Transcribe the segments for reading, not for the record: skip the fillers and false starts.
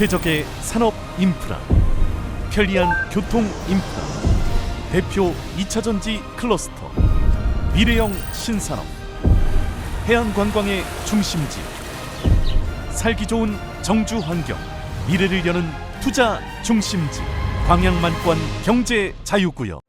최적의 산업 인프라, 편리한 교통 인프라, 대표 2차전지 클러스터, 미래형 신산업, 해안관광의 중심지, 살기 좋은 정주 환경, 미래를 여는 투자 중심지, 광양만권 경제 자유구역.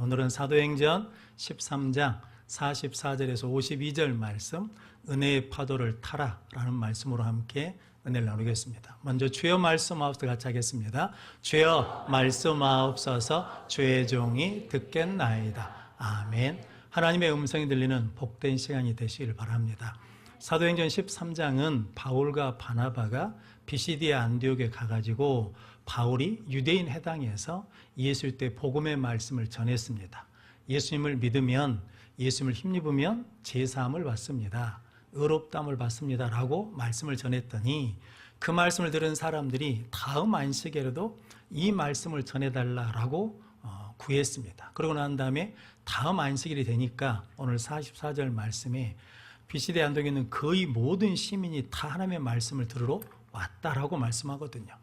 오늘은 사도행전 13장 44절에서 52절 말씀, 은혜의 파도를 타라 라는 말씀으로 함께 은혜를 나누겠습니다. 먼저 주여 말씀하옵소서 같이 하겠습니다. 주여 말씀하옵소서, 주의 종이 듣겠나이다. 아멘. 하나님의 음성이 들리는 복된 시간이 되시길 바랍니다. 사도행전 13장은 바울과 바나바가 비시디아 안디옥에 가가지고 바울이 유대인 회당에서 예수 때 복음의 말씀을 전했습니다. 예수님을 믿으면, 예수님을 힘입으면 제사함을 받습니다. 의롭다함을 받습니다 라고 말씀을 전했더니 그 말씀을 들은 사람들이 다음 안식일에도 이 말씀을 전해달라고 구했습니다. 그러고 난 다음에 다음 안식일이 되니까 오늘 44절 말씀에 비시디아 안디옥에 있는 거의 모든 시민이 다 하나님의 말씀을 들으러 왔다라고 말씀하거든요.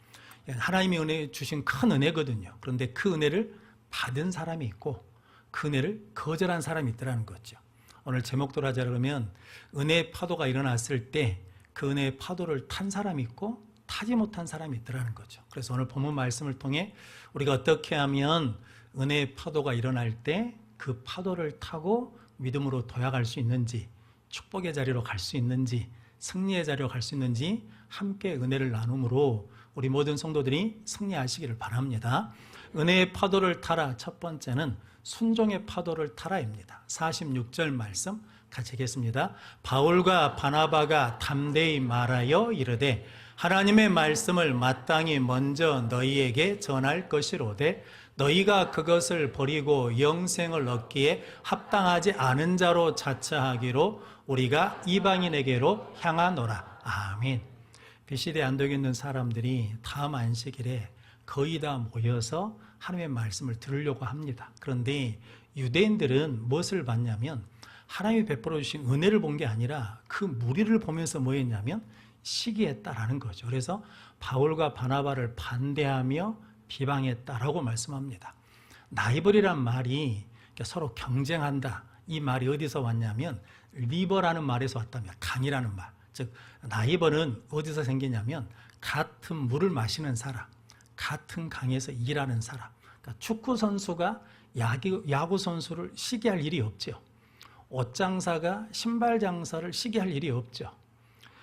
하나님이 은혜 주신 큰 은혜거든요. 그런데 그 은혜를 받은 사람이 있고 그 은혜를 거절한 사람이 있더라는 거죠. 오늘 제목대로 하자 그러면 은혜의 파도가 일어났을 때 그 은혜의 파도를 탄 사람이 있고 타지 못한 사람이 있더라는 거죠. 그래서 오늘 본문 말씀을 통해 우리가 어떻게 하면 은혜의 파도가 일어날 때 그 파도를 타고 믿음으로 도약할 수 있는지, 축복의 자리로 갈 수 있는지, 승리의 자리로 갈 수 있는지 함께 은혜를 나눔으로 우리 모든 성도들이 승리하시기를 바랍니다. 은혜의 파도를 타라, 첫 번째는 순종의 파도를 타라입니다. 46절 말씀 같이 읽겠습니다. 바울과 바나바가 담대히 말하여 이르되 하나님의 말씀을 마땅히 먼저 너희에게 전할 것이로되 너희가 그것을 버리고 영생을 얻기에 합당하지 않은 자로 자처하기로 우리가 이방인에게로 향하노라. 아멘. 비시디아 안디옥에 있는 사람들이 다음 안식일에 거의 다 모여서 하나님의 말씀을 들으려고 합니다. 그런데 유대인들은 무엇을 봤냐면 하나님이 베풀어 주신 은혜를 본 게 아니라 그 무리를 보면서 뭐 했냐면 시기했다라는 거죠. 그래서 바울과 바나바를 반대하며 비방했다라고 말씀합니다. 라이벌이란 말이 서로 경쟁한다, 이 말이 어디서 왔냐면 리버라는 말에서 왔다며, 강이라는 말. 즉 라이벌은 어디서 생기냐면 같은 물을 마시는 사람, 같은 강에서 일하는 사람. 그러니까 축구 선수가 야구 선수를 시기할 일이 없죠. 옷 장사가 신발 장사를 시기할 일이 없죠.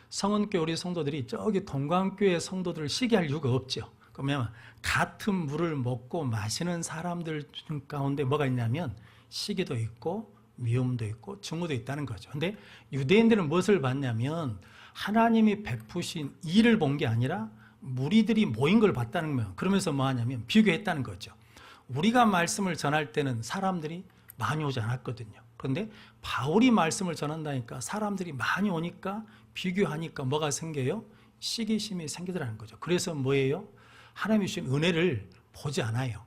성은교회 우리 성도들이 저기 동광교회 성도들을 시기할 이유가 없죠. 그러면 같은 물을 먹고 마시는 사람들 가운데 뭐가 있냐면 시기도 있고 미움도 있고 증오도 있다는 거죠. 그런데 유대인들은 무엇을 봤냐면 하나님이 베푸신 일을 본 게 아니라 무리들이 모인 걸 봤다는 거예요. 그러면서 뭐 하냐면 비교했다는 거죠. 우리가 말씀을 전할 때는 사람들이 많이 오지 않았거든요. 그런데 바울이 말씀을 전한다니까 사람들이 많이 오니까 비교하니까 뭐가 생겨요? 시기심이 생기더라는 거죠. 그래서 뭐예요? 하나님이 주신 은혜를 보지 않아요.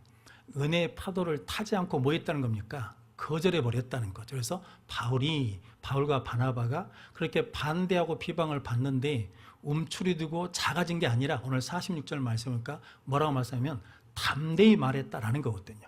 은혜의 파도를 타지 않고 뭐 했다는 겁니까? 거절해 버렸다는 거죠. 그래서 바울과 바나바가 그렇게 반대하고 비방을 받는데 움츠리들고 작아진 게 아니라 오늘 46절 말씀이니까 뭐라고 말씀하면 담대히 말했다라는 거거든요.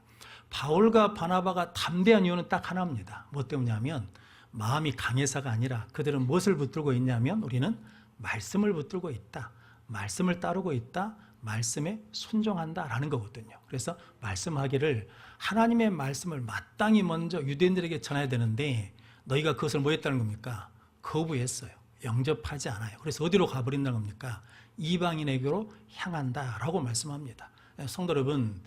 바울과 바나바가 담대한 이유는 딱 하나입니다. 뭐 때문이냐면 마음이 강해서가 아니라 그들은 무엇을 붙들고 있냐면 우리는 말씀을 붙들고 있다, 말씀을 따르고 있다, 말씀에 순종한다라는 거거든요. 그래서 말씀하기를 하나님의 말씀을 마땅히 먼저 유대인들에게 전해야 되는데 너희가 그것을 뭐 했다는 겁니까? 거부했어요. 영접하지 않아요. 그래서 어디로 가버린다는 겁니까? 이방인에게로 향한다라고 말씀합니다. 성도 여러분,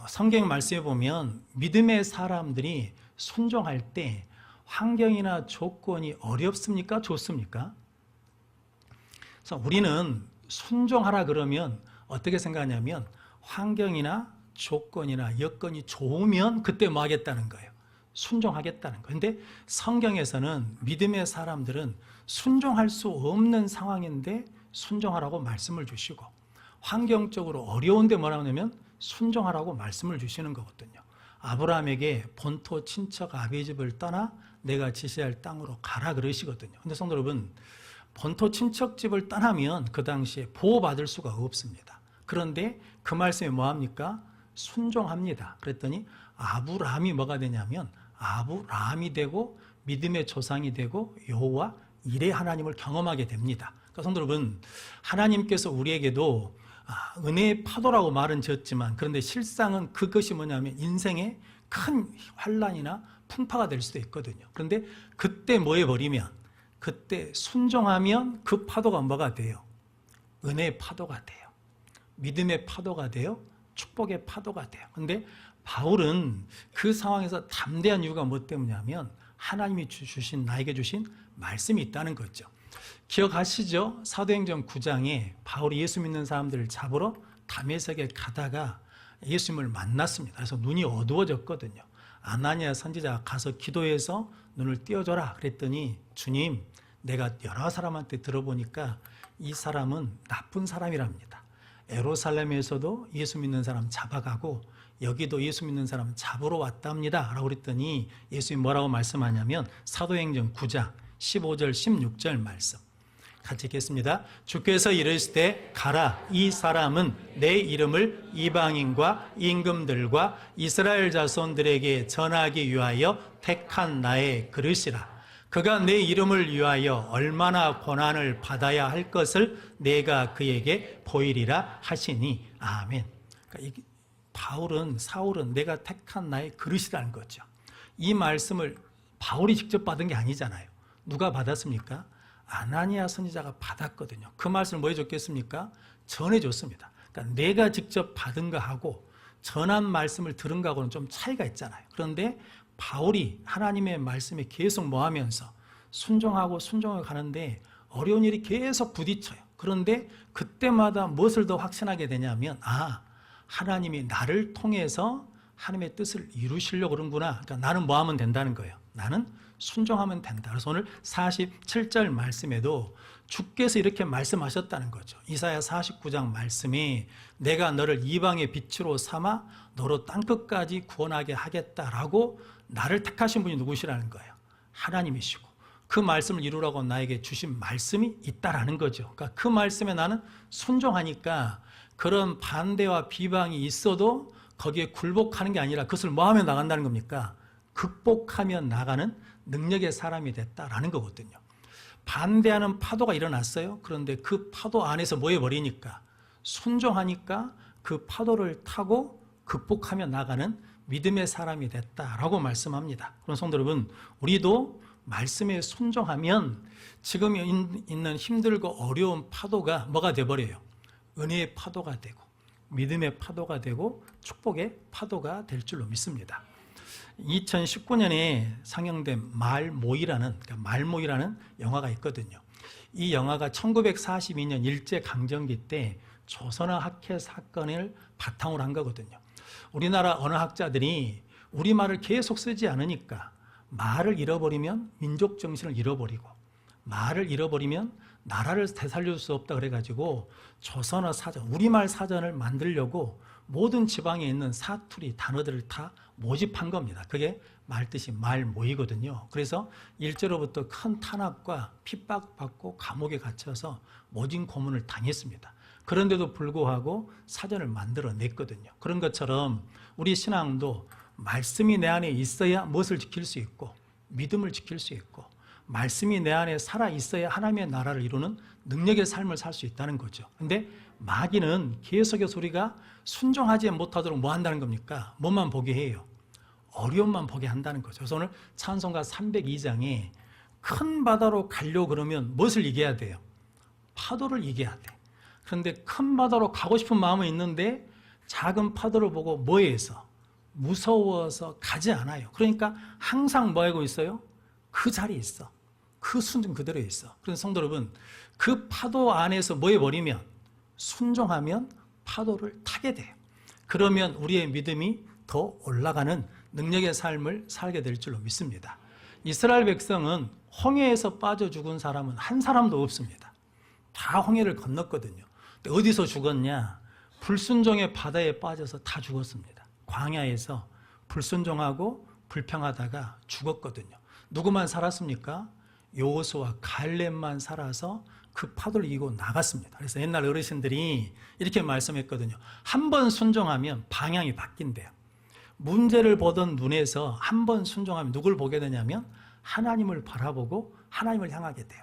성경 말씀에 보면 믿음의 사람들이 순종할 때 환경이나 조건이 어렵습니까? 좋습니까? 그래서 우리는 순종하라 그러면 어떻게 생각하냐면 환경이나 조건이나 여건이 좋으면 그때 뭐 하겠다는 거예요? 순종하겠다는 거예요. 근데 성경에서는 믿음의 사람들은 순종할 수 없는 상황인데 순종하라고 말씀을 주시고, 환경적으로 어려운데 뭐라고 하냐면 순종하라고 말씀을 주시는 거거든요. 아브라함에게 본토 친척 아비 집을 떠나 내가 지시할 땅으로 가라 그러시거든요. 근데 성도 여러분, 본토 친척 집을 떠나면 그 당시에 보호받을 수가 없습니다. 그런데 그 말씀이 뭐합니까? 순종합니다. 그랬더니 아브라함이 뭐가 되냐면 아브라함이 되고 믿음의 조상이 되고 여호와 일의 하나님을 경험하게 됩니다. 그러니까 성도 여러분, 하나님께서 우리에게도 은혜의 파도라고 말은 지었지만, 그런데 실상은 그것이 뭐냐면 인생의 큰 환난이나 풍파가 될 수도 있거든요. 그런데 그때 뭐 해버리면, 그때 순종하면 그 파도가 뭐가 돼요? 은혜의 파도가 돼요. 믿음의 파도가 돼요. 축복의 파도가 돼요. 그런데 바울은 그 상황에서 담대한 이유가 뭐 때문이냐면 하나님이 나에게 주신 말씀이 있다는 거죠. 기억하시죠? 사도행전 9장에 바울이 예수 믿는 사람들을 잡으러 다메섹에 가다가 예수님을 만났습니다. 그래서 눈이 어두워졌거든요. 아나니아 선지자가 가서 기도해서 눈을 띄워줘라 그랬더니, 주님, 내가 여러 사람한테 들어보니까 이 사람은 나쁜 사람이랍니다. 예루살렘에서도 예수 믿는 사람 잡아가고 여기도 예수 믿는 사람 잡으러 왔답니다 라고 그랬더니 예수님이 뭐라고 말씀하냐면 사도행전 9장 15절 16절 말씀 같이 읽겠습니다. 주께서 이르시되 가라, 이 사람은 내 이름을 이방인과 임금들과 이스라엘 자손들에게 전하기 위하여 택한 나의 그릇이라. 그가 내 이름을 위하여 얼마나 고난을 받아야 할 것을 내가 그에게 보이리라 하시니 아멘. 그러니까 사울은 내가 택한 나의 그릇이라는 거죠. 이 말씀을 바울이 직접 받은 게 아니잖아요. 누가 받았습니까? 아나니아 선지자가 받았거든요. 그 말씀을 뭐 해줬겠습니까? 전해줬습니다. 그러니까 내가 직접 받은 거하고 전한 말씀을 들은 거하고는 좀 차이가 있잖아요. 그런데 바울이 하나님의 말씀에 계속 뭐 하면서 순종하고 가는데 어려운 일이 계속 부딪혀요. 그런데 그때마다 무엇을 더 확신하게 되냐면, 하나님이 나를 통해서 하나님의 뜻을 이루시려고 그러는구나. 그러니까 나는 뭐 하면 된다는 거예요. 나는 순종하면 된다. 그래서 오늘 47절 말씀에도 주께서 이렇게 말씀하셨다는 거죠. 이사야 49장 말씀이 내가 너를 이방의 빛으로 삼아 너로 땅끝까지 구원하게 하겠다라고 나를 택하신 분이 누구시라는 거예요. 하나님이시고 그 말씀을 이루라고 나에게 주신 말씀이 있다라는 거죠. 그러니까 그 말씀에 나는 순종하니까 그런 반대와 비방이 있어도 거기에 굴복하는 게 아니라 그것을 뭐 하며 나간다는 겁니까? 극복하며 나가는 능력의 사람이 됐다라는 거거든요. 반대하는 파도가 일어났어요. 그런데 그 파도 안에서 뭐 해버리니까 순종하니까 그 파도를 타고 극복하며 나가는 믿음의 사람이 됐다라고 말씀합니다. 그럼 성도 여러분, 우리도 말씀에 순종하면 지금 있는 힘들고 어려운 파도가 뭐가 돼버려요? 은혜의 파도가 되고 믿음의 파도가 되고 축복의 파도가 될 줄로 믿습니다. 2019년에 상영된 말모이라는 영화가 있거든요. 이 영화가 1942년 일제강점기 때 조선어 학회 사건을 바탕으로 한 거거든요. 우리나라 언어학자들이 우리말을 계속 쓰지 않으니까 말을 잃어버리면 민족 정신을 잃어버리고 말을 잃어버리면 나라를 되살릴 수 없다 그래가지고 조선어 사전, 우리말 사전을 만들려고 모든 지방에 있는 사투리 단어들을 다 모집한 겁니다. 그게 말뜻이 말모이거든요. 그래서 일제로부터 큰 탄압과 핍박받고 감옥에 갇혀서 모진 고문을 당했습니다. 그런데도 불구하고 사전을 만들어냈거든요. 그런 것처럼 우리 신앙도 말씀이 내 안에 있어야 무엇을 지킬 수 있고 믿음을 지킬 수 있고 말씀이 내 안에 살아있어야 하나님의 나라를 이루는 능력의 삶을 살 수 있다는 거죠. 근데 마귀는 계속해서 우리가 순종하지 못하도록 뭐 한다는 겁니까? 뭐만 보게 해요? 어려움만 보게 한다는 거죠. 그래서 오늘 찬송가 302장에 큰 바다로 가려고 그러면 무엇을 이겨야 돼요? 파도를 이겨야 돼. 그런데 큰 바다로 가고 싶은 마음은 있는데 작은 파도를 보고 뭐해서? 무서워서 가지 않아요. 그러니까 항상 뭐 하고 있어요? 그 자리에 있어. 그 순종 그대로 있어. 그래서 성도 여러분, 그 파도 안에서 뭐 해버리면 순종하면 파도를 타게 돼요. 그러면 우리의 믿음이 더 올라가는 능력의 삶을 살게 될 줄로 믿습니다. 이스라엘 백성은 홍해에서 빠져 죽은 사람은 한 사람도 없습니다. 다 홍해를 건넜거든요. 근데 어디서 죽었냐? 불순종의 바다에 빠져서 다 죽었습니다. 광야에서 불순종하고 불평하다가 죽었거든요. 누구만 살았습니까? 여호수아 갈렙만 살아서 그 파도를 이기고 나갔습니다. 그래서 옛날 어르신들이 이렇게 말씀했거든요. 한 번 순종하면 방향이 바뀐대요. 문제를 보던 눈에서 한 번 순종하면 누굴 보게 되냐면 하나님을 바라보고 하나님을 향하게 돼요.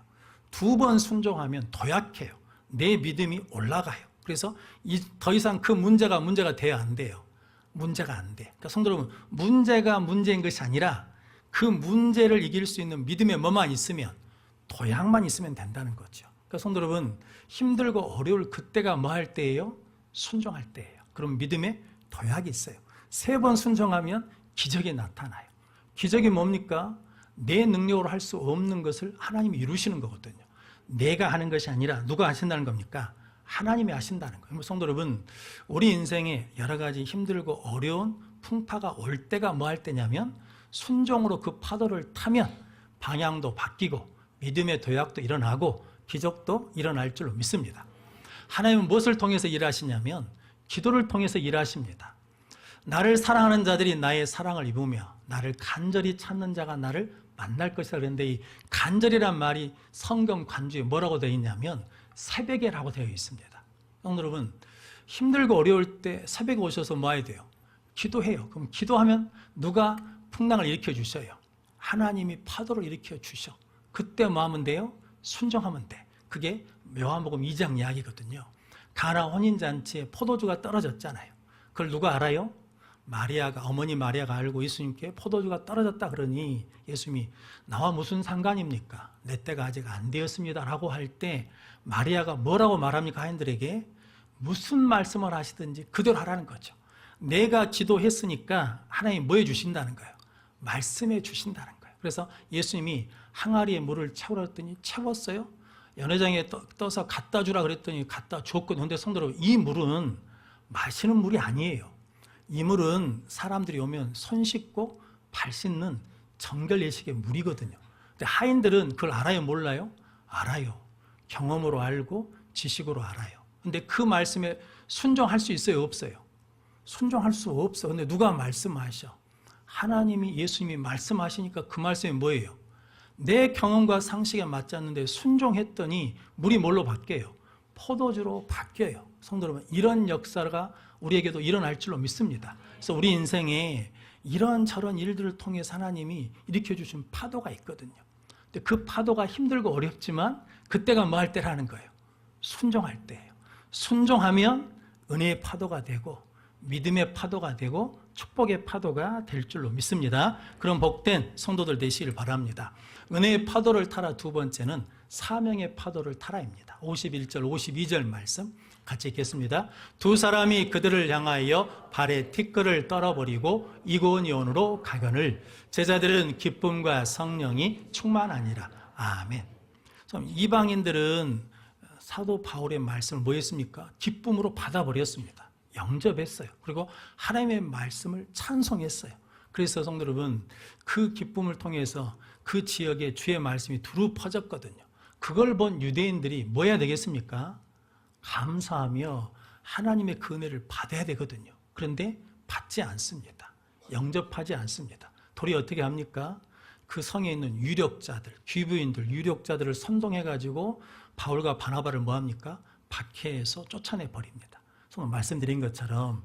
두 번 순종하면 도약해요. 내 믿음이 올라가요. 그래서 더 이상 그 문제가 돼야 안 돼요. 문제가 안 돼. 그러니까 성도 여러분, 문제가 문제인 것이 아니라 그 문제를 이길 수 있는 믿음의 뭐만 있으면, 도약만 있으면 된다는 거죠. 그러니까 성도 여러분, 힘들고 어려울 그때가 뭐 할 때예요? 순종할 때예요. 그럼 믿음에 도약이 있어요. 3번 순종하면 기적이 나타나요. 기적이 뭡니까? 내 능력으로 할 수 없는 것을 하나님이 이루시는 거거든요. 내가 하는 것이 아니라 누가 하신다는 겁니까? 하나님이 하신다는 거예요. 성도 여러분, 우리 인생에 여러 가지 힘들고 어려운 풍파가 올 때가 뭐 할 때냐면 순종으로 그 파도를 타면 방향도 바뀌고 믿음의 도약도 일어나고 기적도 일어날 줄로 믿습니다. 하나님은 무엇을 통해서 일하시냐면 기도를 통해서 일하십니다. 나를 사랑하는 자들이 나의 사랑을 입으며 나를 간절히 찾는 자가 나를 만날 것이다. 그런데 이 간절이란 말이 성경 관주에 뭐라고 되어 있냐면 새벽에라고 되어 있습니다. 여러분, 힘들고 어려울 때 새벽에 오셔서 뭐 해야 돼요? 기도해요. 그럼 기도하면 누가 풍랑을 일으켜 주셔요? 하나님이 파도를 일으켜 주셔. 그때 뭐 하면 돼요? 순종하면 돼. 그게 요한복음 2장 이야기거든요. 가나 혼인잔치에 포도주가 떨어졌잖아요. 그걸 누가 알아요? 어머니 마리아가 알고 예수님께 포도주가 떨어졌다 그러니 예수님이 나와 무슨 상관입니까? 내 때가 아직 안 되었습니다 라고 할 때 마리아가 뭐라고 말합니까? 하인들에게 무슨 말씀을 하시든지 그대로 하라는 거죠. 내가 기도했으니까 하나님이 뭐 해주신다는 거예요? 말씀해 주신다는 거예요. 그래서 예수님이 항아리에 물을 채우라 했더니 채웠어요. 연회장에 떠서 갖다 주라 그랬더니 갖다 줬거든요. 그런데 성도 여러분, 이 물은 마시는 물이 아니에요. 이 물은 사람들이 오면 손 씻고 발 씻는 정결 예식의 물이거든요. 근데 하인들은 그걸 알아요, 몰라요? 알아요. 경험으로 알고 지식으로 알아요. 근데 그 말씀에 순종할 수 있어요, 없어요? 순종할 수 없어. 근데 누가 말씀하셔? 하나님이, 예수님이 말씀하시니까 그 말씀이 뭐예요? 내 경험과 상식에 맞지 않는데 순종했더니 물이 뭘로 바뀌어요? 포도주로 바뀌어요. 성도 여러분, 이런 역사가 우리에게도 일어날 줄로 믿습니다. 그래서 우리 인생에 이런저런 일들을 통해서 하나님이 일으켜주신 파도가 있거든요. 근데 그 파도가 힘들고 어렵지만 그때가 뭐 할 때라는 거예요? 순종할 때예요. 순종하면 은혜의 파도가 되고 믿음의 파도가 되고 축복의 파도가 될 줄로 믿습니다. 그런 복된 성도들 되시길 바랍니다. 은혜의 파도를 타라 두 번째는 사명의 파도를 타라입니다. 51절 52절 말씀 같이 읽겠습니다. 두 사람이 그들을 향하여 발에 티끌을 떨어버리고 이고니온으로 가거늘 제자들은 기쁨과 성령이 충만하니라. 아멘. 이방인들은 사도 바울의 말씀을 뭐 했습니까? 기쁨으로 받아버렸습니다. 영접했어요. 그리고 하나님의 말씀을 찬송했어요. 그래서 성도 여러분, 그 기쁨을 통해서 그 지역에 주의 말씀이 두루 퍼졌거든요. 그걸 본 유대인들이 뭐 해야 되겠습니까? 감사하며 하나님의 그 은혜를 받아야 되거든요. 그런데 받지 않습니다. 영접하지 않습니다. 도리어 어떻게 합니까? 그 성에 있는 유력자들, 귀부인들, 유력자들을 선동해가지고 바울과 바나바를 뭐 합니까? 박해해서 쫓아내 버립니다. 말씀드린 것처럼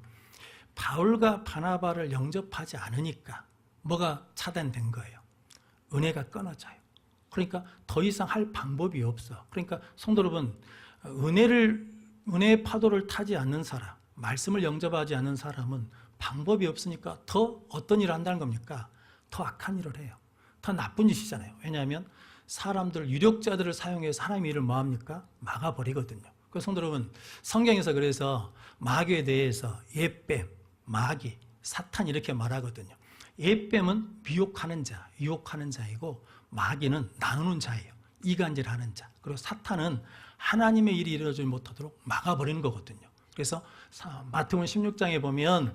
바울과 바나바를 영접하지 않으니까 뭐가 차단된 거예요? 은혜가 끊어져요. 그러니까 더 이상 할 방법이 없어. 그러니까 성도 여러분, 은혜의 파도를 타지 않는 사람, 말씀을 영접하지 않는 사람은 방법이 없으니까 더 어떤 일을 한다는 겁니까? 더 악한 일을 해요. 더 나쁜 짓이잖아요. 왜냐하면 사람들, 유력자들을 사용해서 하나님의 일을 뭐 합니까? 막아버리거든요. 그 성도 여러분, 성경에서 그래서 마귀에 대해서 예뱀, 마귀, 사탄 이렇게 말하거든요. 예뱀은 미혹하는 자, 유혹하는 자이고 마귀는 나누는 자예요. 이간질하는 자. 그리고 사탄은 하나님의 일이 이루어지지 못하도록 막아버리는 거거든요. 그래서 마태복음 16장에 보면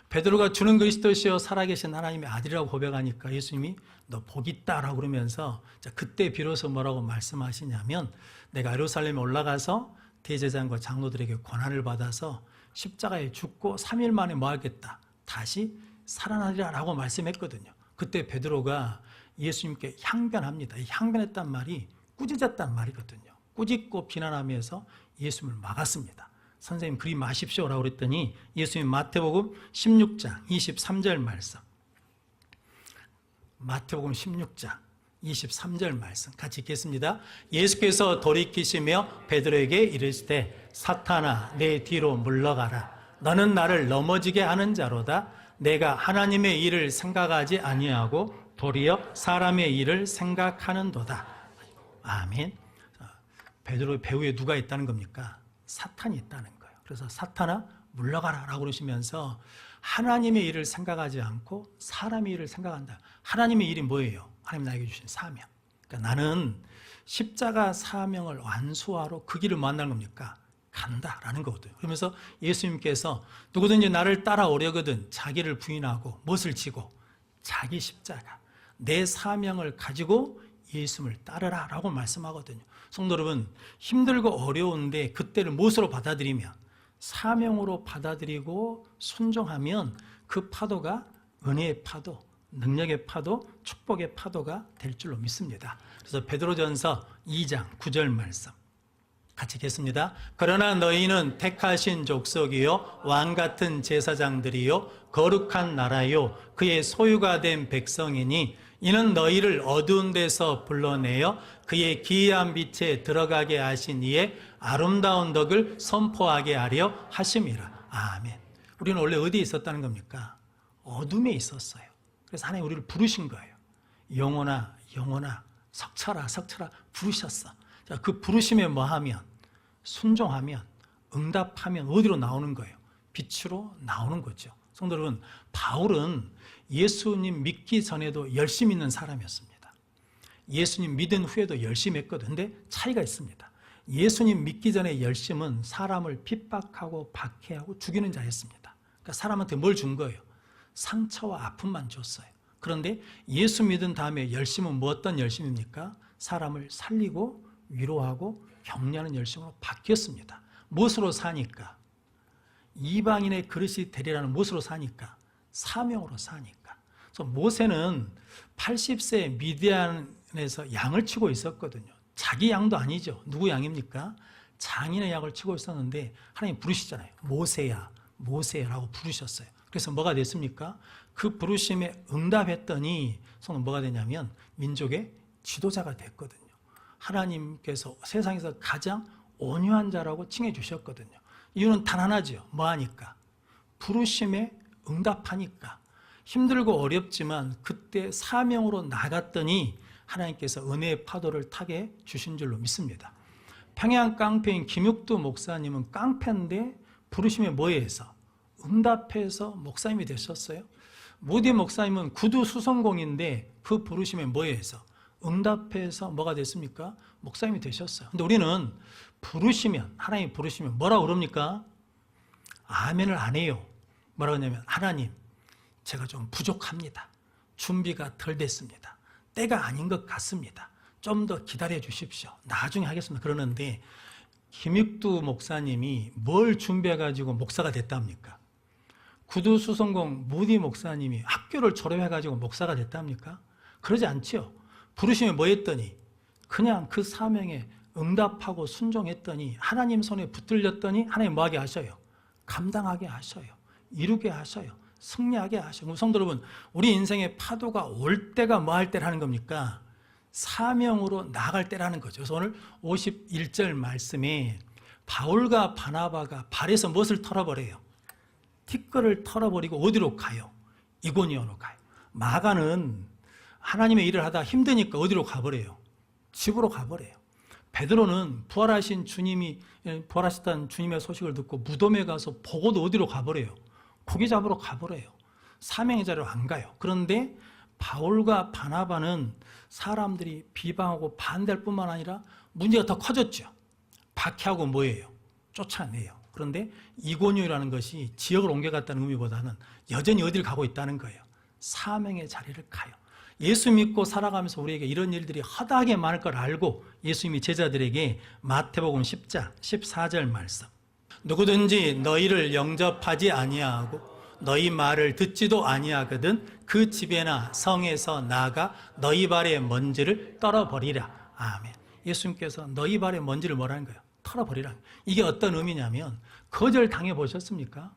베드로가 주는 그리스도시요 살아계신 하나님의 아들이라고 고백하니까 예수님이 너 복 있다라고 그러면서 그때 비로소 뭐라고 말씀하시냐면 내가 예루살렘에 올라가서 대제사장과 장로들에게 권한을 받아서 십자가에 죽고 3일 만에 뭐 하겠다? 다시 살아나리라 라고 말씀했거든요. 그때 베드로가 예수님께 향변합니다. 이 향변했단 말이 꾸짖었단 말이거든요. 꾸짖고 비난하면서 예수님을 막았습니다. 선생님 그리 마십시오라고 그랬더니 예수님 마태복음 16장 23절 말씀, 마태복음 16장 23절 말씀 같이 읽겠습니다. 예수께서 돌이키시며 베드로에게 이르시되 사탄아 내 뒤로 물러가라. 너는 나를 넘어지게 하는 자로다. 내가 하나님의 일을 생각하지 아니하고 도리어 사람의 일을 생각하는도다. 아멘. 베드로의 배후에 누가 있다는 겁니까? 사탄이 있다는 거예요. 그래서 사탄아 물러가라 라고 그러시면서 하나님의 일을 생각하지 않고 사람의 일을 생각한다. 하나님의 일이 뭐예요? 하나님 나에게 주신 사명. 그러니까 나는 십자가 사명을 완수하러 그 길을 뭐 한다는 겁니까? 간다라는 거거든요. 그러면서 예수님께서 누구든지 나를 따라오려거든 자기를 부인하고 무엇을 지고 자기 십자가 내 사명을 가지고 예수님을 따르라 라고 말씀하거든요. 성도 여러분, 힘들고 어려운데 그때를 무엇으로 받아들이면 사명으로 받아들이고 순종하면 그 파도가 은혜의 파도, 능력의 파도, 축복의 파도가 될 줄로 믿습니다. 그래서 베드로전서 2장 9절 말씀 같이 읽겠습니다. 그러나 너희는 택하신 족속이요 왕같은 제사장들이요 거룩한 나라요 그의 소유가 된 백성이니 이는 너희를 어두운 데서 불러내어 그의 기이한 빛에 들어가게 하신 이의 아름다운 덕을 선포하게 하려 하심이라. 아멘. 우리는 원래 어디에 있었다는 겁니까? 어둠에 있었어요. 그래서 하나님 우리를 부르신 거예요. 영혼아 영혼아 석철아 석철아 부르셨어. 자, 그 부르심에 뭐하면 순종하면 응답하면 어디로 나오는 거예요? 빛으로 나오는 거죠. 성도 여러분, 바울은 예수님 믿기 전에도 열심히 있는 사람이었습니다. 예수님 믿은 후에도 열심히 했거든요. 근데 차이가 있습니다. 예수님 믿기 전에 열심은 사람을 핍박하고 박해하고 죽이는 자였습니다. 그러니까 사람한테 뭘 준 거예요? 상처와 아픔만 줬어요. 그런데 예수 믿은 다음에 열심은 뭐 어떤 열심입니까? 사람을 살리고 위로하고 격려하는 열심으로 바뀌었습니다. 무엇으로 사니까? 이방인의 그릇이 되리라는 무엇으로 사니까? 사명으로 사니까. 그래서 모세는 80세 미디안에서 양을 치고 있었거든요. 자기 양도 아니죠. 누구 양입니까? 장인의 양을 치고 있었는데 하나님 부르시잖아요. 모세야, 모세라고 부르셨어요. 그래서 뭐가 됐습니까? 그 부르심에 응답했더니 성은 뭐가 되냐면 민족의 지도자가 됐거든요. 하나님께서 세상에서 가장 온유한 자라고 칭해 주셨거든요. 이유는 단 하나죠. 뭐하니까? 부르심에 응답하니까. 힘들고 어렵지만 그때 사명으로 나갔더니 하나님께서 은혜의 파도를 타게 주신 줄로 믿습니다. 평양 깡패인 김육두 목사님은 깡패인데 부르심에 뭐해서? 응답해서 목사님이 되셨어요. 모디 목사님은 구두 수성공인데 그 부르심에 뭐해서? 응답해서 뭐가 됐습니까? 목사님이 되셨어요. 근데 우리는 부르시면, 하나님이 부르시면 뭐라고 그럽니까? 아멘을 안 해요. 뭐라고 하냐면 하나님 제가 좀 부족합니다. 준비가 덜 됐습니다. 때가 아닌 것 같습니다. 좀 더 기다려 주십시오. 나중에 하겠습니다. 그러는데 김익두 목사님이 뭘 준비해가지고 목사가 됐답니까? 구두수성공 모디 목사님이 학교를 졸업해가지고 목사가 됐답니까? 그러지 않죠. 부르시면 뭐 했더니 그냥 그 사명에 응답하고 순종했더니 하나님 손에 붙들렸더니 하나님 뭐하게 하셔요? 감당하게 하셔요. 이루게 하셔요. 승리하게 하셔요. 성도 여러분, 우리 인생의 파도가 올 때가 뭐 할 때라는 겁니까? 사명으로 나갈 때라는 거죠. 그래서 오늘 51절 말씀에 바울과 바나바가 발에서 무엇을 털어버려요? 티끌을 털어버리고 어디로 가요? 이고니온으로 가요. 마가는 하나님의 일을 하다 힘드니까 어디로 가버려요? 집으로 가버려요. 베드로는 부활하신 주님이 부활하셨다는 주님의 소식을 듣고 무덤에 가서 보고도 어디로 가버려요? 고기 잡으러 가버려요. 사명의 자리로 안 가요. 그런데 바울과 바나바는 사람들이 비방하고 반대할 뿐만 아니라 문제가 더 커졌죠. 박해하고 뭐예요? 쫓아내요. 그런데 이고니오라는 것이 지역을 옮겨갔다는 의미보다는 여전히 어디를 가고 있다는 거예요. 사명의 자리를 가요. 예수 믿고 살아가면서 우리에게 이런 일들이 허다하게 많을 걸 알고 예수님이 제자들에게 마태복음 10장 14절 말씀, 누구든지 너희를 영접하지 아니하고 너희 말을 듣지도 아니하거든 그 집에나 성에서 나가 너희 발의 먼지를 떨어버리라. 아멘. 예수님께서 너희 발의 먼지를 뭐라는 거예요? 털어버리라. 이게 어떤 의미냐면, 거절당해 보셨습니까?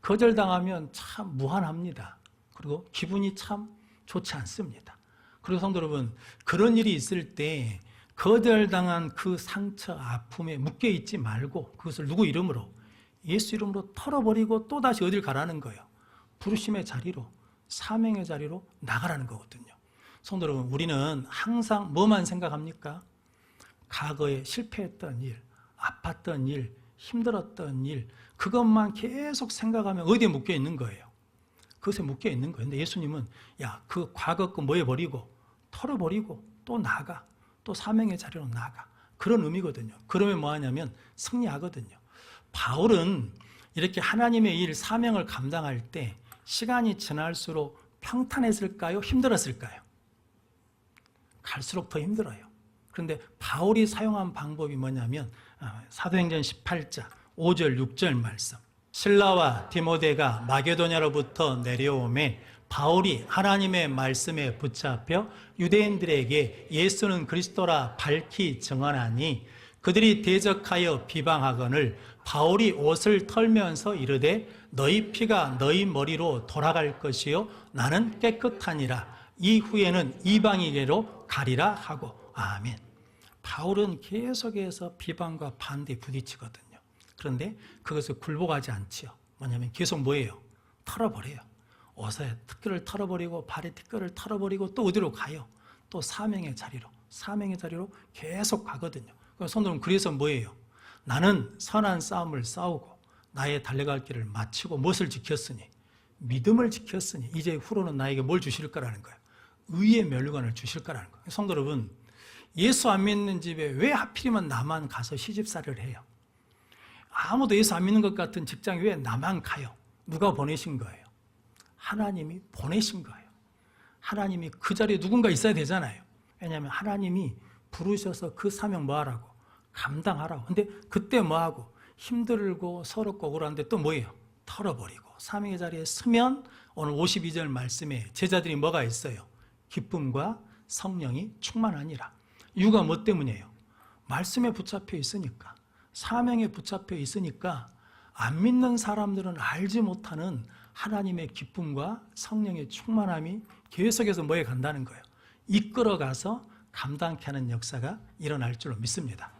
거절당하면 참 무한합니다. 그리고 기분이 참 좋지 않습니다. 그리고 성도 여러분, 그런 일이 있을 때 거절당한 그 상처, 아픔에 묶여 있지 말고 그것을 누구 이름으로? 예수 이름으로 털어버리고 또다시 어딜 가라는 거예요? 부르심의 자리로, 사명의 자리로 나가라는 거거든요. 성도 여러분, 우리는 항상 뭐만 생각합니까? 과거에 실패했던 일, 아팠던 일, 힘들었던 일, 그것만 계속 생각하면 어디에 묶여 있는 거예요? 그것에 묶여 있는 거예요. 근데 예수님은 그 과거 거 뭐에 버리고 털어버리고 또 나가, 또 사명의 자리로 나가, 그런 의미거든요. 그러면 뭐 하냐면 승리하거든요. 바울은 이렇게 하나님의 일, 사명을 감당할 때 시간이 지날수록 평탄했을까요? 힘들었을까요? 갈수록 더 힘들어요. 그런데 바울이 사용한 방법이 뭐냐면 사도행전 18장 5절 6절 말씀, 실라와 디모데가 마게도냐로부터 내려오매 바울이 하나님의 말씀에 붙잡혀 유대인들에게 예수는 그리스도라 밝히 증언하니 그들이 대적하여 비방하거늘 바울이 옷을 털면서 이르되 너희 피가 너희 머리로 돌아갈 것이요 나는 깨끗하니라. 이후에는 이방인에게로 가리라 하고. 아멘. 바울은 계속해서 비방과 반대에 부딪히거든요. 그런데 그것을 굴복하지 않지요. 뭐냐면 계속 뭐예요? 털어버려요. 옷에 티끌을 털어버리고 발에 티끌을 털어버리고 또 어디로 가요? 또 사명의 자리로 계속 가거든요. 성도는 그래서 뭐예요? 나는 선한 싸움을 싸우고 나의 달려갈 길을 마치고 무엇을 지켰으니? 믿음을 지켰으니 이제 후로는 나에게 뭘 주실 거라는 거예요. 의의 면류관을 주실 거라는 거예요. 성도 여러분, 예수 안 믿는 집에 왜 하필이면 나만 가서 시집살이를 해요? 아무도 예수 안 믿는 것 같은 직장에 왜 나만 가요? 누가 보내신 거예요? 하나님이 보내신 거예요. 하나님이 그 자리에 누군가 있어야 되잖아요. 왜냐하면 하나님이 부르셔서 그 사명 뭐하라고? 감당하라고. 근데 그때 뭐하고? 힘들고 서럽고 억울한데 또 뭐예요? 털어버리고 사명의 자리에 서면 오늘 52절 말씀에 제자들이 뭐가 있어요? 기쁨과 성령이 충만하니라. 이유가 뭐 때문이에요? 말씀에 붙잡혀 있으니까, 사명에 붙잡혀 있으니까 안 믿는 사람들은 알지 못하는 하나님의 기쁨과 성령의 충만함이 계속해서 뭐에 간다는 거예요? 이끌어가서 감당케 하는 역사가 일어날 줄로 믿습니다.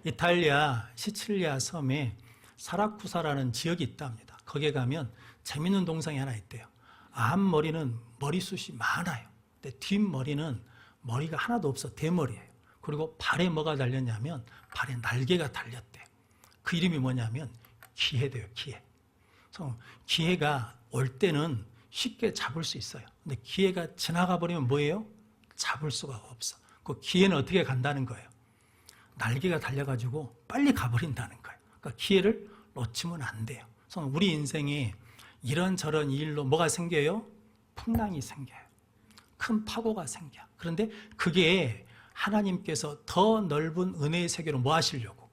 이탈리아 시칠리아 섬에 사라쿠사라는 지역이 있답니다. 거기에 가면 재밌는 동상이 하나 있대요. 앞머리는 머리숱이 많아요. 근데 뒷머리는 머리가 하나도 없어 대머리예요. 그리고 발에 뭐가 달렸냐면 발에 날개가 달렸대요. 그 이름이 뭐냐면 기해돼요. 기해. 그래서 기해가 올 때는 쉽게 잡을 수 있어요. 근데 기해가 지나가 버리면 뭐예요? 잡을 수가 없어. 그 기해는 어떻게 간다는 거예요? 날개가 달려가지고 빨리 가버린다는 거예요. 그러니까 기회를 놓치면 안 돼요. 그래서 우리 인생에 이런저런 일로 뭐가 생겨요? 풍랑이 생겨요. 큰 파고가 생겨. 그런데 그게 하나님께서 더 넓은 은혜의 세계로 뭐 하시려고?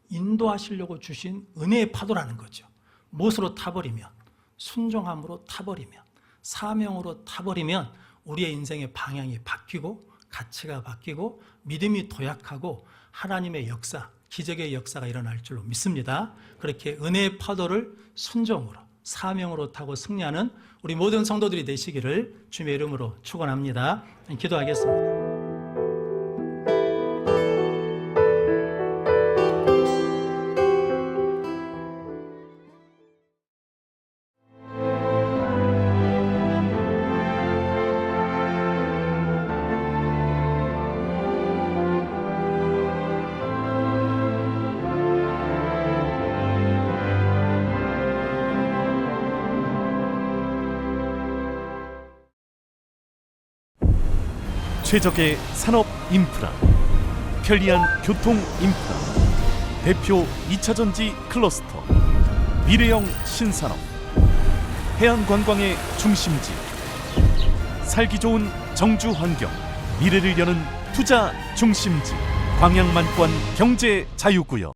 인도하시려고 주신 은혜의 파도라는 거죠. 무엇으로 타버리면? 순종함으로 타버리면, 사명으로 타버리면 우리의 인생의 방향이 바뀌고 가치가 바뀌고 믿음이 도약하고 하나님의 역사, 기적의 역사가 일어날 줄로 믿습니다. 그렇게 은혜의 파도를 순종으로, 사명으로 타고 승리하는 우리 모든 성도들이 되시기를 주님의 이름으로 축원합니다. 기도하겠습니다. 최적의 산업 인프라, 편리한 교통 인프라, 대표 2차전지 클러스터 미래형 신산업, 해안관광의 중심지, 살기 좋은 정주 환경, 미래를 여는 투자 중심지, 광양만권 경제 자유구역.